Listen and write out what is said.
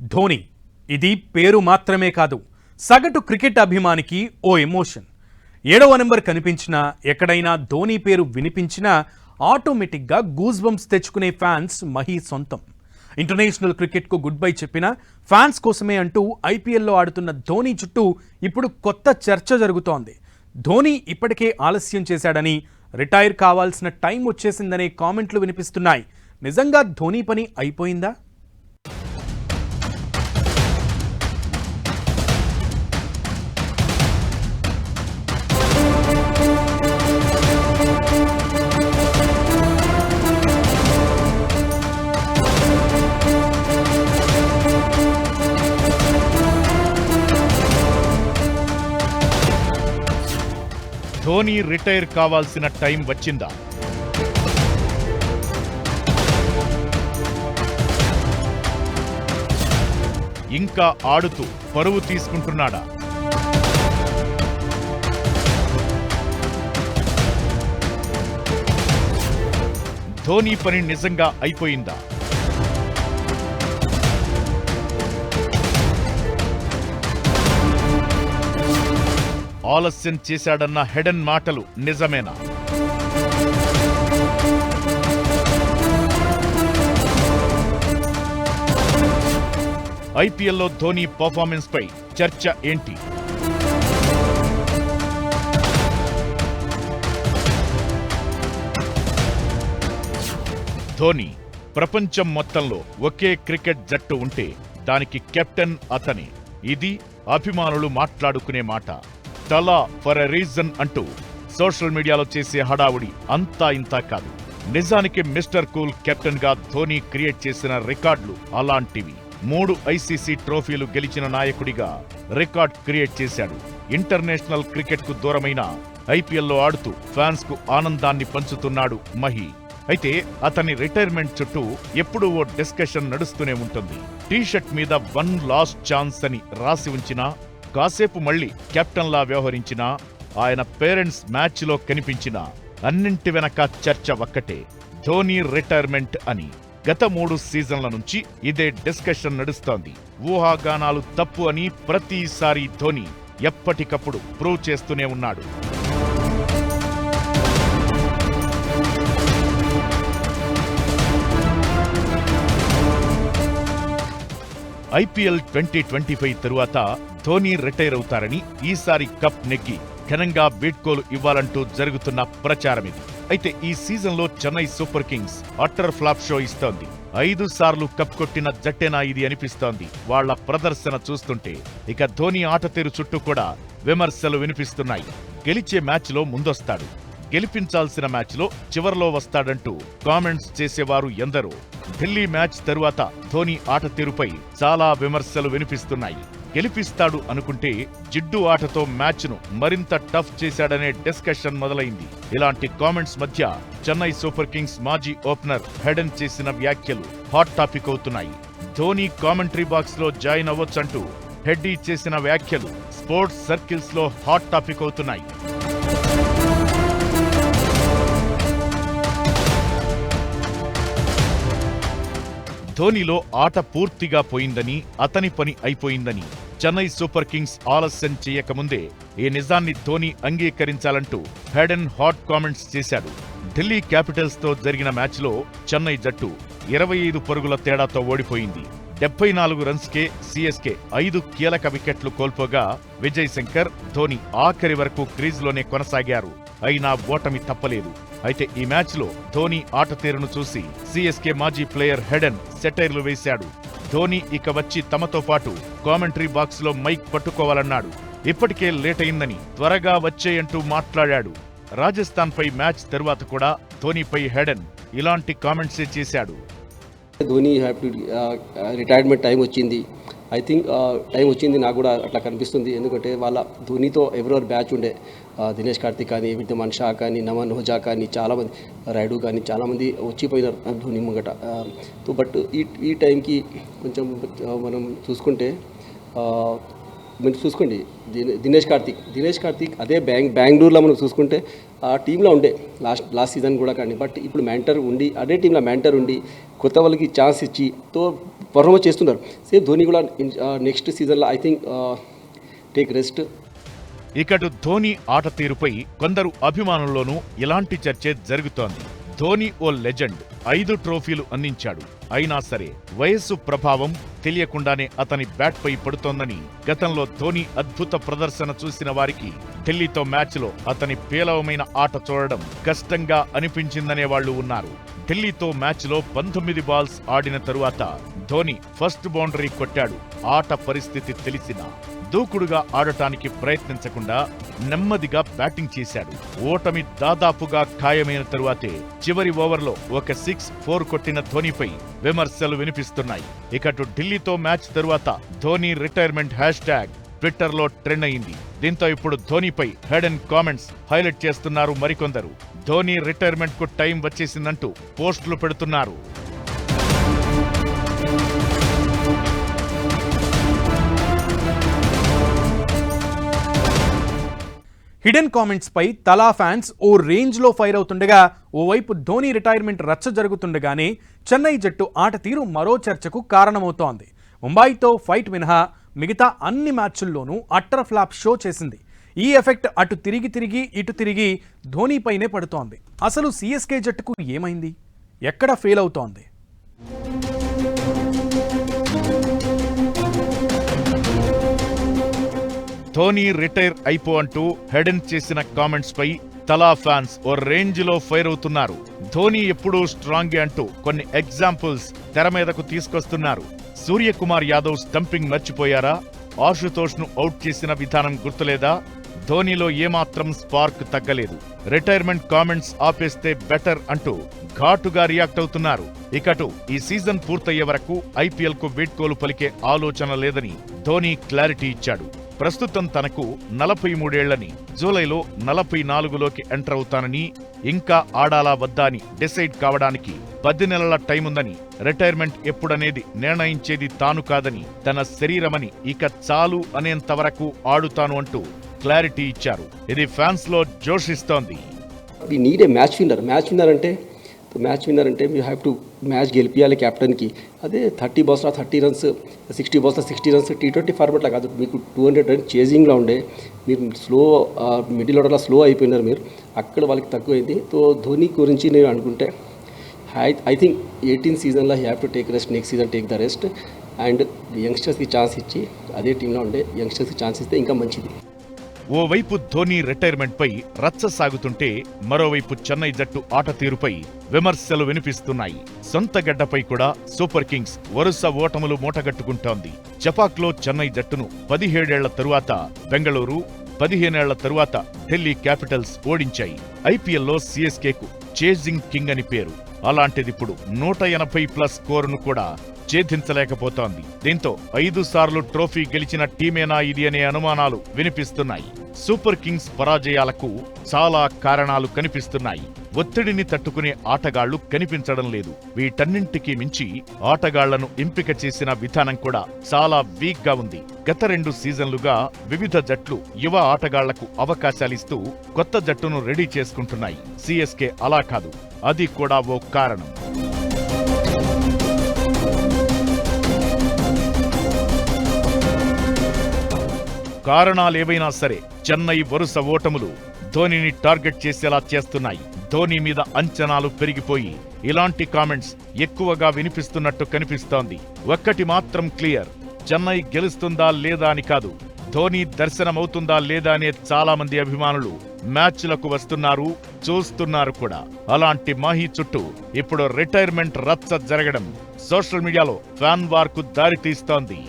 ధోని ఇది పేరు మాత్రమే కాదు, సగటు క్రికెట్ అభిమానికి ఓ ఎమోషన్. 7వ నెంబర్ కనిపించినా, ఎక్కడైనా ధోని పేరు వినిపించినా ఆటోమేటిక్గా గూస్ బంప్స్ తెచ్చుకునే ఫ్యాన్స్ మహీ సొంతం. ఇంటర్నేషనల్ క్రికెట్కు గుడ్ బై చెప్పిన ఫ్యాన్స్ కోసమే అంటూ ఐపీఎల్లో ఆడుతున్న ధోని చుట్టూ ఇప్పుడు కొత్త చర్చ జరుగుతోంది. ధోని ఇప్పటికే ఆలస్యం చేశాడని, రిటైర్ కావాల్సిన టైం వచ్చేసిందనే కామెంట్లు వినిపిస్తున్నాయి. నిజంగా ధోని పని అయిపోయిందా? ధోని రిటైర్ కావాల్సిన టైం వచ్చిందా? ఇంకా ఆడుతూ పరువు తీసుకుంటున్నాడా? ధోని పని నిజంగా అయిపోయిందా? ఆలస్యం చేశాడన్న హెడెన్ మాటలు నిజమేనా? ఐపీఎల్లో ధోని పర్ఫార్మెన్స్ పై చర్చ ఏంటి? ధోని ప్రపంచం మొత్తంలో ఒకే క్రికెట్ జట్టు ఉంటే దానికి కెప్టెన్ అతనే. ఇది అభిమానులు మాట్లాడుకునే మాట. తలా ఫర్ ఎ రీజన్ అంటూ సోషల్ మీడియాలో చేసే హడావుడి అంతా ఇంతా కాదు. నిజానికి మిస్టర్ కూల్ కెప్టెన్ గా ధోని క్రియేట్ చేసిన రికార్డులు అలాంటివి. 3 ఐసీసీ ట్రోఫీలు గెలిచిన నాయకుడిగా రికార్డ్ క్రియేట్ చేశాడు. ఇంటర్నేషనల్ క్రికెట్ కు దూరమైన ఐపీఎల్లో ఆడుతూ ఫ్యాన్స్ కు ఆనందాన్ని పంచుతున్నాడు మహి. అయితే అతని రిటైర్మెంట్ చుట్టూ ఎప్పుడూ ఓ డిస్కషన్ నడుస్తూనే ఉంటుంది. టీషర్ట్ మీద 1 లాస్ట్ ఛాన్స్ అని రాసి ఉంచినా, కాసేపు మళ్లీ కెప్టెన్లా వ్యవహరించినా, ఆయన పేరెంట్స్ మ్యాచ్లో కనిపించినా అన్నింటి వెనక చర్చ ఒక్కటే, ధోని రిటైర్మెంట్ అని. గత 3 సీజన్ల నుంచి ఇదే డిస్కషన్ నడుస్తోంది. ఊహాగానాలు తప్పు అని ప్రతిసారి ధోని ఎప్పటికప్పుడు ప్రూవ్ చేస్తూనే ఉన్నాడు. ఐపీఎల్ 2025 తరువాత ధోని రిటైర్ అవుతారని, ఈసారి కప్ నెగ్గి ఘనంగా వీడ్కోలు ఇవ్వాలంటూ జరుగుతున్న ప్రచారమిది. అయితే ఈ సీజన్లో Chennai super Kings utter flop show ఇస్తోంది. 5 సార్లు కప్ కొట్టిన జట్టేనా ఇది అనిపిస్తోంది వాళ్ల ప్రదర్శన చూస్తుంటే. ఇక ధోని ఆటతీరు చుట్టూ కూడా విమర్శలు వినిపిస్తున్నాయి. గెలిచే మ్యాచ్లో ముందొస్తాడు, గెలిపించాల్సిన మ్యాచ్లో చివర్లో వస్తాడంటూ కామెంట్స్ చేసేవారు ఎందరో. ఢిల్లీ మ్యాచ్ తరువాత ధోని ఆటతీరుపై చాలా విమర్శలు వినిపిస్తున్నాయి. గెలిపిస్తాడు అనుకుంటే జిడ్డు ఆటతో మ్యాచ్ను మరింత టఫ్ చేశాడనే డిస్కషన్ మొదలైంది. ఇలాంటి కామెంట్స్ మధ్య చెన్నై సూపర్ కింగ్స్ మాజీ ఓపెనర్ హెడెన్ చేసిన వ్యాఖ్యలు హాట్ టాపిక్ అవుతున్నాయి. ధోని కామెంటరీ బాక్స్ లో జాయిన్ అవ్వొచ్చంటూ హెడ్డీ చేసిన వ్యాఖ్యలు స్పోర్ట్స్ సర్కిల్స్ లో హాట్ టాపిక్ అవుతున్నాయి. ధోనిలో ఆట పూర్తిగా పోయిందని, అతని పని అయిపోయిందని చెన్నై సూపర్ కింగ్స్ ఆలస్యం చేయకముందే ఈ నిజాన్ని ధోని అంగీకరించాలంటూ హెడెన్ హాట్ కామెంట్స్ చేశాడు. ఢిల్లీ క్యాపిటల్స్ తో జరిగిన మ్యాచ్లో చెన్నై జట్టు 25 పరుగుల తేడాతో ఓడిపోయింది. 74 రన్స్కే సీఎస్కే 5 కీలక వికెట్లు కోల్పోగా విజయ్ శంకర్, ధోని ఆఖరి వరకు క్రీజ్లోనే కొనసాగారు. అయినా ఓటమి తప్పలేదు. అయితే ఈ మ్యాచ్లో ధోని ఆటతీరును చూసి సీఎస్కే మాజీ ప్లేయర్ హెడెన్ సెటైర్లు వేశాడు. ధోని ఇక వచ్చి తమతో పాటు కామెంటరీ బాక్స్ లో మైక్ పట్టుకోవాలన్నాడు. ఇప్పటికే లేట్ అయిందని త్వరగా వచ్చేయంటూ మాట్లాడాడు. రాజస్థాన్ పై మ్యాచ్ తరువాత కూడా ధోనిపై హెడెన్ ఇలాంటి కామెంట్సే చేశాడు. ధోని రిటైర్మెంట్ టైం వచ్చింది. ఐ థింక్ టైం వచ్చింది, నాకు కూడా అట్లా కనిపిస్తుంది. ఎందుకంటే వాళ్ళ ధోనితో ఎవరెవరు బ్యాచ్ ఉండే, దినేష్ కార్తిక్ కానీ, విద్యమాన్ షా కానీ, నమన్ ఓజా కానీ, చాలామంది రైడు కానీ చాలామంది వచ్చిపోయినారు ధోని ముంగట. బట్ ఈ టైంకి కొంచెం మనం చూసుకుంటే మీరు చూసుకోండి, దినేష్ కార్తిక్ అదే బెంగళూరులో మనం చూసుకుంటే ఆ టీంలో ఉండే లాస్ట్ సీజన్ కూడా కానీ. బట్ ఇప్పుడు మెంటర్ ఉండి అదే టీంలో మెంటర్ ఉండి కొత్త వాళ్ళకి ఛాన్స్ ఇచ్చి పర్ఫార్మెన్స్ చేస్తున్నారు. సేమ్ ధోని కూడా నెక్స్ట్ సీజన్లో ఐ థింక్ టేక్ రెస్ట్. ఇకటు ధోని ఆట తీరుపై కొందరు అభిమానుల్లోనూ ఇలాంటి చర్చే జరుగుతోంది. ధోని ఓ లెజెండ్, 5 ట్రోఫీలు అందించాడు. అయినా సరే వయస్సు ప్రభావం తెలియకుండానే అతని బ్యాట్పై పడుతోందని గతంలో ధోని అద్భుత ప్రదర్శన చూసిన వారికి ఢిల్లీతో మ్యాచ్లో అతని పేలవమైన ఆట చూడడం కష్టంగా అనిపించిందనే వాళ్లు ఉన్నారు. ఢిల్లీతో మ్యాచ్లో 19 బాల్స్ ఆడిన తరువాత ధోని ఫస్ట్ బౌండరీ కొట్టాడు. ఆట పరిస్థితి తెలిసినా దూకుడుగా ఆడటానికి ప్రయత్నించకుండా నెమ్మదిగా బ్యాటింగ్ చేశాడు. ఓటమి దాదాపుగా ఖాయమైన తరువాతే చివరి ఓవర్లో ఒక 6-4 కొట్టిన ధోనిపై విమర్శలు వినిపిస్తున్నాయి. ఇకటు ఢిల్లీతో మ్యాచ్ తరువాత ధోని రిటైర్మెంట్ హ్యాష్ ట్యాగ్ ట్విట్టర్లో ట్రెండ్ అయింది. దీంతో ఇప్పుడు ధోనిపై హెడ్ అండ్ కామెంట్స్ హైలైట్ చేస్తున్నారు మరికొందరు. ధోని రిటైర్మెంట్ కు టైం వచ్చేసిందంటూ పోస్టులు పెడుతున్నారు. హిడెన్ కామెంట్స్ పై తలా ఫ్యాన్స్ ఓ రేంజ్లో ఫైర్ అవుతుండగా, ఓవైపు ధోని రిటైర్మెంట్ రచ్చ జరుగుతుండగానే చెన్నై జట్టు ఆట తీరు మరో చర్చకు కారణమవుతోంది. ముంబైతో ఫైట్ మినహా మిగతా అన్ని మ్యాచ్ల్లోనూ అట్టర్ ఫ్లాప్ షో చేసింది. ఈ ఎఫెక్ట్ అటు తిరిగి ఇటు తిరిగి ధోనిపైనే పడుతోంది. అసలు సిఎస్కే జట్టుకు ఏమైంది? ఎక్కడ ఫెయిల్ అవుతోంది? ధోని రిటైర్ అయిపో అంటూ హెడెన్ చేసిన కామెంట్స్ పై తలా ఫ్యాన్స్ ఓ రేంజ్ లో ఫైర్ అవుతున్నారు. ధోని ఎప్పుడూ స్ట్రాంగే అంటూ కొన్ని ఎగ్జాంపుల్స్ తెర మీదకు తీసుకొస్తున్నారు. సూర్యకుమార్ యాదవ్ స్టంపింగ్ మర్చిపోయారా? ఆశుతోష్ ను అవుట్ చేసిన విధానం గుర్తులేదా? ధోనిలో ఏమాత్రం స్పార్క్ తగ్గలేదు. రిటైర్మెంట్ కామెంట్స్ ఆపేస్తే బెటర్ అంటూ ఘాటుగా రియాక్ట్ అవుతున్నారు. ఇకటు ఈ సీజన్ పూర్తయ్యే వరకు ఐపీఎల్ కు వీడ్కోలు పలికే ఆలోచన లేదని ధోని క్లారిటీ ఇచ్చాడు. ప్రస్తుతం తనకు 43 ఏళ్లని, జూలైలో 44లోకి ఎంటర్ అవుతానని, ఇంకా ఆడాలా వద్దా అని డిసైడ్ కావడానికి 10 నెలల టైముందని, రిటైర్మెంట్ ఎప్పుడనేది నిర్ణయించేది తాను కాదని, తన శరీరమని, ఇక చాలు అనేంత వరకు ఆడుతాను అంటూ క్లారిటీ ఇచ్చారు. ఇది ఫ్యాన్స్ లో జోషిస్తోంది. We need a match winner అంటే యూ హ్యావ్ టు మ్యాచ్ గెలిపియాలి క్యాప్టెన్కి. అదే 30 balls 30 runs, 60 balls 60 runs T20 ఫార్మాట్లో కాదు. మీకు 200 రన్స్ చేజింగ్లో ఉండే, మీరు మిడిల్ ఆర్డర్లో స్లో అయిపోయినారు. మీరు అక్కడ వాళ్ళకి తక్కువైంది. సో ధోని గురించి నేను అనుకుంటే ఐ థింక్ 18 సీజన్లో have to take rest, next season take the rest and యంగ్స్టర్స్కి ఛాన్స్ ఇచ్చి, అదే టీంలో ఉండే యంగ్స్టర్స్కి ఛాన్స్ ఇస్తే ఇంకా మంచిది. ఓవైపు ధోని రిటైర్మెంట్ పై రచ్చ సాగుతుంటే, మరోవైపు చెన్నై జట్టు ఆట తీరుపై విమర్శలు వినిపిస్తున్నాయి. సొంత గడ్డపై కూడా సూపర్ కింగ్స్ వరుస ఓటములు మూటగట్టుకుంటోంది. జపాక్లో చెన్నై జట్టును 17 ఏళ్ల తరువాత బెంగళూరు, 15 ఏళ్ల తరువాత ఢిల్లీ క్యాపిటల్స్ ఓడించాయి. ఐపీఎల్లో సిఎస్కేకు చేజింగ్ కింగ్ అని పేరు. అలాంటిదిప్పుడు 180+ స్కోరును కూడా ఛేదించలేకపోతోంది. దీంతో 5 సార్లు ట్రోఫీ గెలిచిన టీమేనా ఇది అనే అనుమానాలు వినిపిస్తున్నాయి. సూపర్ కింగ్స్ పరాజయాలకు చాలా కారణాలు కనిపిస్తున్నాయి. ఒత్తిడిని తట్టుకునే ఆటగాళ్లు కనిపించడం లేదు. వీటన్నింటికీ మించి ఆటగాళ్లను ఎంపిక చేసిన విధానం కూడా చాలా వీక్ గా ఉంది. గత 2 సీజన్లుగా వివిధ జట్లు యువ ఆటగాళ్లకు అవకాశాలిస్తూ కొత్త జట్టును రెడీ చేసుకుంటున్నాయి. సిఎస్కే అలా కాదు. అది కూడా ఓ కారణం. కారణాలేవైనా సరే చెన్నై వరుస ఓటములు ధోనిని టార్గెట్ చేసేలా చేస్తున్నాయి. ధోని మీద అంచనాలు పెరిగిపోయి ఇలాంటి కామెంట్స్ ఎక్కువగా వినిపిస్తున్నట్టు కనిపిస్తోంది. ఒక్కటి మాత్రం క్లియర్, చెన్నై గెలుస్తుందా లేదా అని కాదు, ధోని దర్శనమవుతుందా లేదా అనే చాలా మంది అభిమానులు మ్యాచ్లకు వస్తున్నారు, చూస్తున్నారు కూడా. అలాంటి మాహీ చుట్టూ ఇప్పుడు రిటైర్మెంట్ రచ్చ జరగడం సోషల్ మీడియాలో ఫ్యాన్ వార్ కు దారితీస్తోంది.